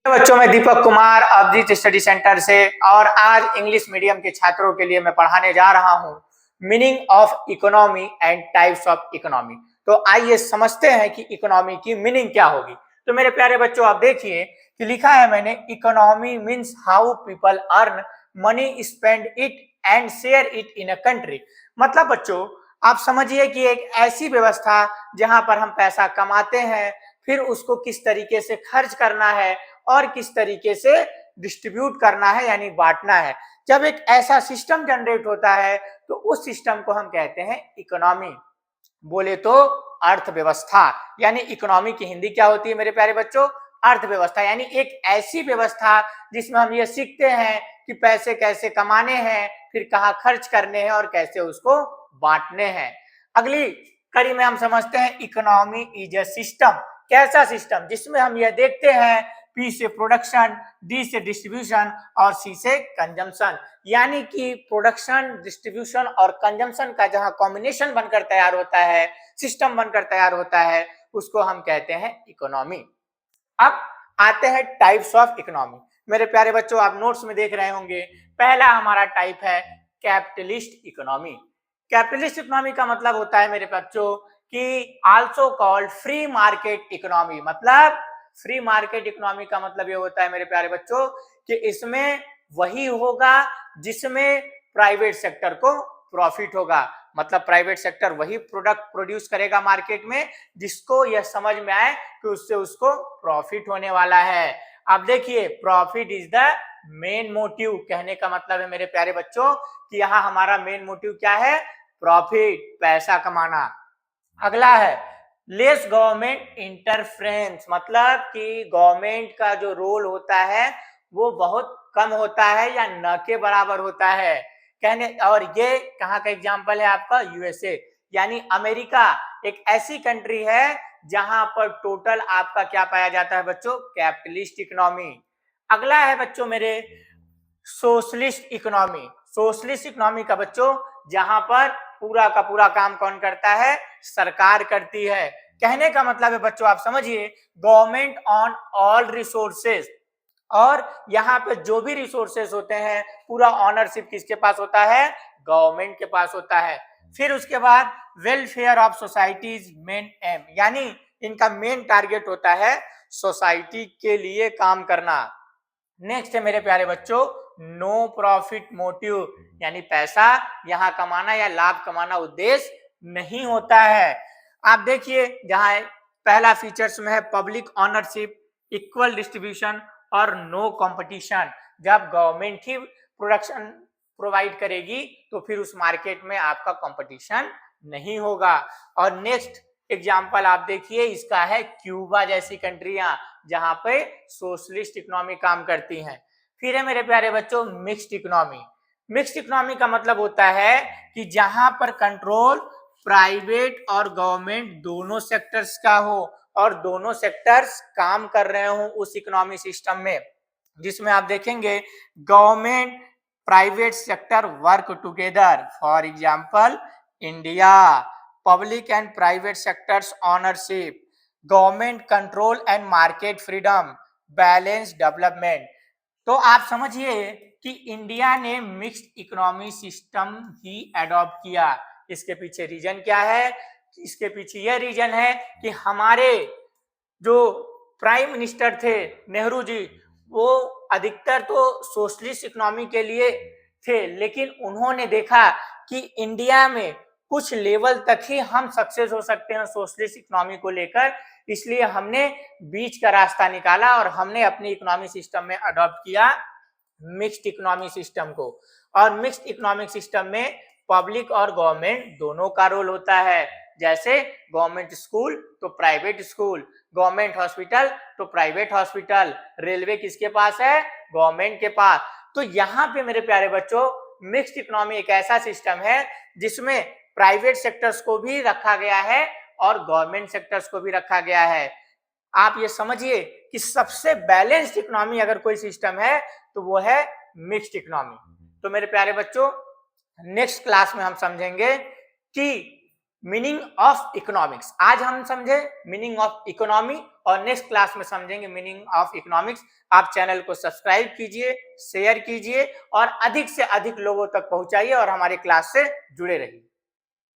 बच्चों, मैं Deepak Kumar Abhijit study centre से और आज इंग्लिश मीडियम के छात्रों के लिए मैं पढ़ाने जा रहा हूं meaning of economy and types of economy. तो आइए समझते हैं कि इकोनॉमी की मीनिंग क्या होगी। तो मेरे प्यारे बच्चों, आप देखिए कि लिखा है मैंने, economy means how people earn money, spend it and share it in a country. मतलब बच्चों, आप समझिए कि एक ऐसी व्यवस्था जहां पर हम पैसा कमाते हैं, फिर उसको किस तरीके से खर्च करना है और किस तरीके से डिस्ट्रीब्यूट करना है, यानी बांटना है। जब एक ऐसा सिस्टम जनरेट होता है तो उस सिस्टम को हम कहते हैं इकोनॉमी। बोले तो अर्थव्यवस्था, यानी इकोनॉमी की हिंदी क्या होती है मेरे प्यारे बच्चों? अर्थव्यवस्था। यानी एक ऐसी व्यवस्था जिसमें हम ये सीखते हैं कि पैसे कैसे कमाने हैं, फिर कहाँ खर्च करने हैं और कैसे उसको बांटने हैं। अगली कड़ी में हम समझते हैं इकोनॉमी इज अ सिस्टम। कैसा सिस्टम? जिसमें हम यह देखते हैं पी से प्रोडक्शन, डी से डिस्ट्रीब्यूशन और सी से कंजम्पशन। यानी कि प्रोडक्शन, डिस्ट्रीब्यूशन और कंजम्पशन का जहां कॉम्बिनेशन बनकर तैयार होता है, सिस्टम बनकर तैयार होता है, उसको हम कहते हैं इकोनॉमी। अब आते हैं टाइप्स ऑफ इकोनॉमी। मेरे प्यारे बच्चों, आप नोट्स में देख रहे होंगे, पहला हमारा टाइप है कैपिटलिस्ट इकोनॉमी। कैपिटलिस्ट इकोनॉमी का मतलब होता है मेरे बच्चों कि also called free market economy. मतलब फ्री मार्केट इकोनॉमी का मतलब ये होता है मेरे प्यारे बच्चों कि इसमें वही होगा जिसमें प्राइवेट सेक्टर को प्रॉफिट होगा। मतलब प्राइवेट सेक्टर वही प्रोडक्ट प्रोड्यूस करेगा मार्केट में जिसको यह समझ में आए कि उससे उसको प्रॉफिट होने वाला है। अब देखिए, profit is the main motive. कहने का मतलब है मेरे प्यारे बच्चों कि यहाँ हमारा मेन मोटिव क्या है? प्रॉफिट, पैसा कमाना। अगला है लेस गवर्नमेंट इंटरफेरेंस। मतलब कि गवर्नमेंट का जो रोल होता है वो बहुत कम होता है या न के बराबर होता है। कहने, और ये कहाँ का एग्जांपल है आपका? यूएसए, यानी अमेरिका एक ऐसी कंट्री है जहां पर टोटल आपका क्या पाया जाता है बच्चों? Capitalist economy. अगला है बच्चों मेरे सोशलिस्ट इकोनॉमी। सोशलिस्ट इकोनॉमी का बच्चों जहां पर पूरा का पूरा काम कौन करता है? सरकार करती है। कहने का मतलब है बच्चों, आप समझिए, गवर्नमेंट ऑन ऑल रिसोर्सेज, और यहाँ पे जो भी रिसोर्सेज होते हैं पूरा ऑनरशिप किसके पास होता है? गवर्नमेंट के पास होता है। फिर उसके बाद welfare of societies main M, यानी इनका मेन टारगेट होता है सोसाइटी के लिए काम करना। नेक्स्ट है मेरे प्यारे बच्चों नो प्रॉफिट मोटिव, यानी पैसा यहाँ कमाना या लाभ कमाना उद्देश्य नहीं होता है। आप देखिए, जहां पहला फीचर्स में है पब्लिक ऑनरशिप, इक्वल डिस्ट्रीब्यूशन और नो कंपटीशन। जब गवर्नमेंट ही प्रोडक्शन प्रोवाइड करेगी तो फिर उस मार्केट में आपका कंपटीशन नहीं होगा। और नेक्स्ट एग्जाम्पल आप देखिए, इसका है क्यूबा जैसी कंट्रियां जहां पे सोशलिस्ट इकोनॉमी काम करती हैं। फिर है मेरे प्यारे बच्चों मिक्स्ड इकोनॉमी। मिक्स्ड इकोनॉमी का मतलब होता है कि जहां पर कंट्रोल प्राइवेट और गवर्नमेंट दोनों सेक्टर्स का हो और दोनों सेक्टर्स काम कर रहे हो उस इकोनॉमी सिस्टम में, जिसमें आप देखेंगे government private sector work together. For example India, public and private sectors ownership, government control and market freedom, balance development. तो आप समझिए कि इंडिया ने मिक्स्ड इकोनॉमी सिस्टम ही अडॉप्ट किया। इसके पीछे रीजन क्या है? इसके पीछे यह रीजन है कि हमारे जो प्राइम मिनिस्टर थे नेहरू जी, वो अधिकतर तो सोशलिस्ट इकोनॉमी के लिए थे, लेकिन उन्होंने देखा कि इंडिया में कुछ लेवल तक ही हम सक्सेस हो सकते हैं सोशलिस्ट इकोनॉमी को लेकर, इसलिए हमने बीच का रास्ता निकाला और हमने अपनी इकोनॉमी सिस्टम में अडॉप्ट किया मिक्स्ड इकोनॉमी सिस्टम को। और मिक्स्ड इकोनॉमिक सिस्टम में पब्लिक और गवर्नमेंट दोनों का रोल होता है। जैसे गवर्नमेंट स्कूल तो प्राइवेट स्कूल, गवर्नमेंट हॉस्पिटल तो प्राइवेट हॉस्पिटल, रेलवे किसके पास है? गवर्नमेंट के पास। तो यहाँ पे मेरे प्यारे बच्चों मिक्स्ड इकोनॉमी एक ऐसा सिस्टम है जिसमें प्राइवेट सेक्टर्स को भी रखा गया है और गवर्नमेंट सेक्टर्स को भी रखा गया है। आप ये समझिए कि सबसे बैलेंस्ड इकोनॉमी अगर कोई सिस्टम है तो वो है मिक्स्ड इकोनॉमी। तो मेरे प्यारे बच्चों नेक्स्ट क्लास में हम समझेंगे कि मीनिंग ऑफ इकोनॉमिक्स। आज हम समझे मीनिंग ऑफ इकोनॉमी और नेक्स्ट क्लास में समझेंगे मीनिंग ऑफ इकोनॉमिक्स। आप चैनल को सब्सक्राइब कीजिए, शेयर कीजिए और अधिक से अधिक लोगों तक पहुंचाइए और हमारे क्लास से जुड़े रहिए।